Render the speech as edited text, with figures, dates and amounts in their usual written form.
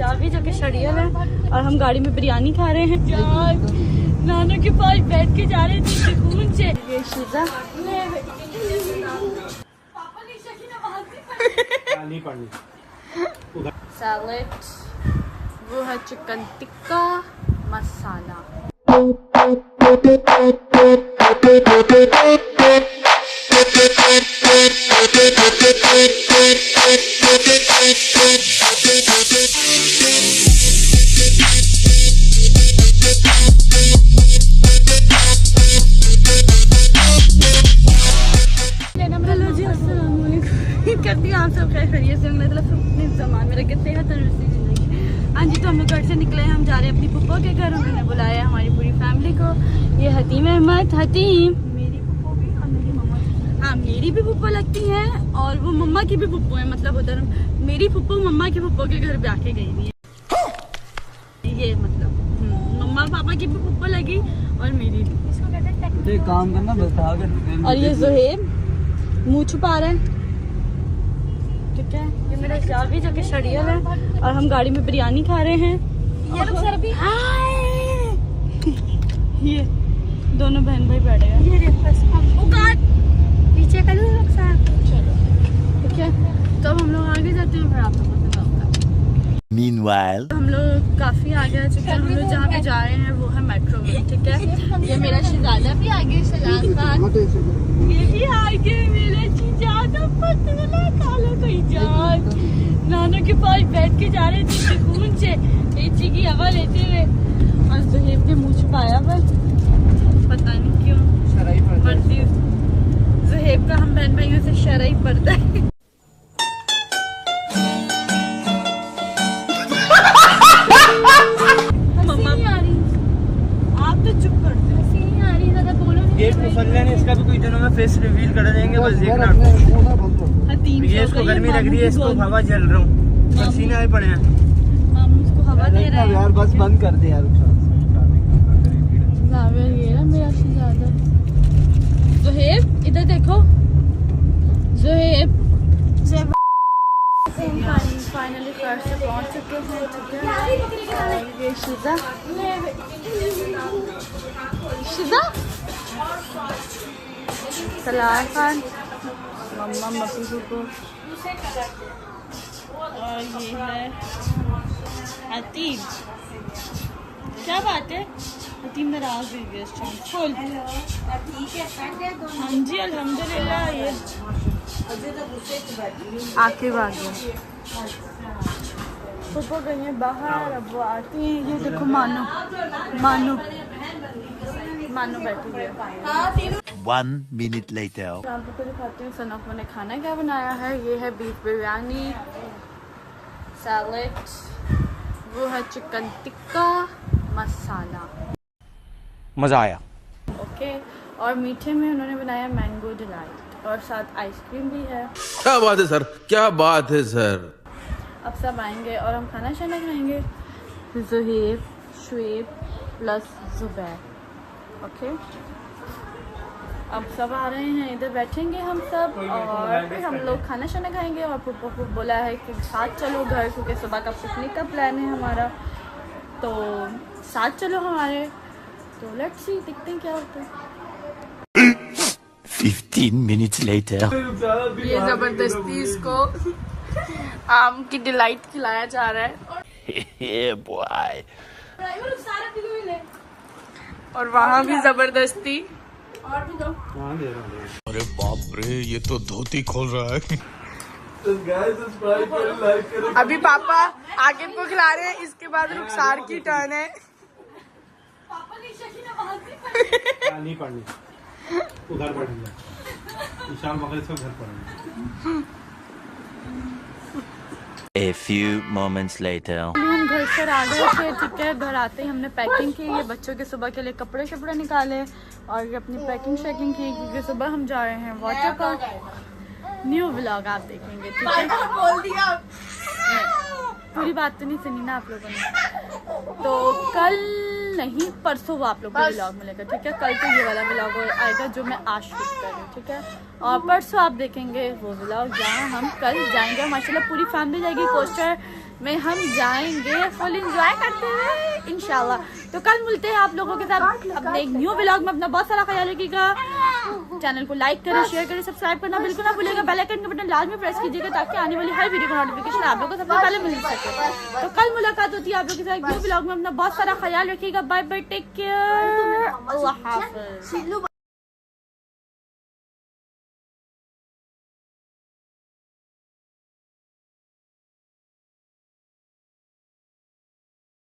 चाबी जो कि शड़ियल है, और हम गाड़ी में बिरयानी खा रहे हैं। नाना के पास बैठ के जा रहे थे सुकून से। ये शिजा सैलेड, वो है चिकन टिक्का मसाला। करती हूँ आप सब खैरियत से सामान मेरा कितने है तंदुरुस्ती जिंदगी। हाँ जी, तो हम लोग घर से निकले हैं, हम जा रहे हैं अपनी पुप्पो के घर। उन्होंने बुलाया हमारी पूरी फैमिली को। ये हतीम अहमद, हतीम मेरी पुप्पो भी और मेरी मम्मा। हाँ, मेरी भी पुप्पो लगती है और वो मम्मा की भी पुप्पो है। मतलब उधर मेरी पुप्पो मम्मा की पुप्पो के घर ब्याह के गई हुई है। ये मतलब मम्मा पापा की भी पुप्पो लगी और मेरी भी। काम करना बता। और ये ज़ुहैब मुँह छुपा रहा है, ठीक है। ये मेरा चाबी जो कि शड़ियल है, और हम गाड़ी में बिरयानी खा रहे हैं। ये लोग सर भी ये दोनों बहन भाई बैठे हैं। ये पीछे का लोग साथ, चलो ठीक है। तो हम लोग आगे जाते हैं, फिर आपको पता होगा। Meanwhile, हम लोग काफी आगे आ चुके हैं। हम लोग जहाँ पे जा रहे हैं वो है मेट्रो में, ठीक है। ये मेरा शहजादा भी आगे, सलाम खान ये भी आगे, मेरा शहजादा पतला काला कोई जान नाना के पास बैठ के जा रहे थे सुकून से एसी की हवा लेते हुए। और ज़ुहैब ने मुँह छुपाया हुआ, पता नहीं क्यों। मर्जी ज़ुहैब का हम बहन भाइयों से शरई पर्दा है। ने इसका भी कुछ दिनों में फेस रिवील कर देंगे, बस देखना। ये इसको गर्मी लग रही है, इसको हवा झेल रहा हूँ, पसीने आए पड़े हैं। हम उसको हवा दे रहे हैं यार, बस बंद कर दे यार। ये ना मेरा शहजादा ज़ुहैब, इधर देखो ज़ुहैब। फाइनली घर से पहुंच चुके हैं, ठीक है। ये शिजा शिजा सलार खान, मम्मा मपी को, और ये है हतीम। क्या बात है, हतीम नाराज हुई है इस टाइम फुल। हाँ जी अल्हम्दुलिल्लाह। ये आके भाग गया, पुप्पो गई है बाहर, अब वो आती है। ये देखो मानो मानो मानो बैठी हुई है। 1 minute later. आपको दिखाती हूँ सनफ ने खाना क्या बनाया है। ये है बीफ बिरयानी, सैलेड, वो है चिकन टिक्का मसाला। मजा आया। ओके, और मीठे में उन्होंने बनाया मैंगो डिलाइट, और साथ आइसक्रीम भी है। क्या बात है सर, क्या बात है सर। अब सब आएंगे और हम खाना शाना खाएंगे। ज़ुहैब, शुएब प्लस ज़ुबैर। ओके, अब सब आ रहे हैं, इधर बैठेंगे हम सब, और फिर हम लोग खाना शाना खाएंगे। और पुप्पो को बोला है कि साथ चलो घर, क्योंकि सुबह का पिकनिक का प्लान है हमारा, तो साथ चलो हमारे। तो लेट्स सी, देखते हैं क्या होता है। 15 minutes later. ये जबरदस्ती इसको आम की डिलाइट खिलाया जा रहा है। Yeah, boy. और वहाँ भी जबरदस्ती। अरे बाप रे, ये तो धोती खोल रहा है। अभी पापा आगे को खिला रहे हैं, इसके बाद रुखसार की टर्न है। नहीं पढ़नी, उधर पढ़ेंगे ईशान मगर से घर पढ़ेंगे। A few moments later. हम घर से आ गए थे, ठीक है। घर आते ही हमने पैकिंग की, ये बच्चों के सुबह के लिए कपड़े शपड़े निकाले और अपनी पैकिंग शैकिंग की, क्योंकि सुबह हम जा रहे हैं वाटर पार्क। न्यू व्लॉग आप देखेंगे, ठीक है। बोल दिया, पूरी बात तो नहीं सुनी ना आप लोगों ने। तो कल नहीं, परसों वो आप लोगों को व्लॉग मिलेगा, ठीक है। कल तो ये वाला व्लॉग आएगा जो मैं आज शूट कर रही हूँ, ठीक है। और परसों आप देखेंगे वो व्लॉग जहाँ हम कल जाएंगे। माशाल्लाह पूरी फैमिली जाएगी। कोस्टर में हम जाएंगे फुल एंजॉय करते हुए इंशाल्लाह। तो कल मिलते हैं आप लोगों के साथ अपने एक न्यू व्लॉग में। अपना बहुत सारा ख्याल रखिएगा। चैनल को लाइक करें, शेयर करें, सब्सक्राइब करना बिल्कुल ना भूलिएगा। बेल आइकन का बटन लाजमी प्रेस कीजिएगा ताकि आने वाली हर वीडियो का नोटिफिकेशन आप लोगों को सबसे पहले मिल सके। तो कल मुलाकात होती है आप लोगों के साथ न्यू व्लॉग में। अपना बहुत सारा ख्याल रखिएगा। बाय बाय, टेक केयर, अल्लाह हाफ़िज़।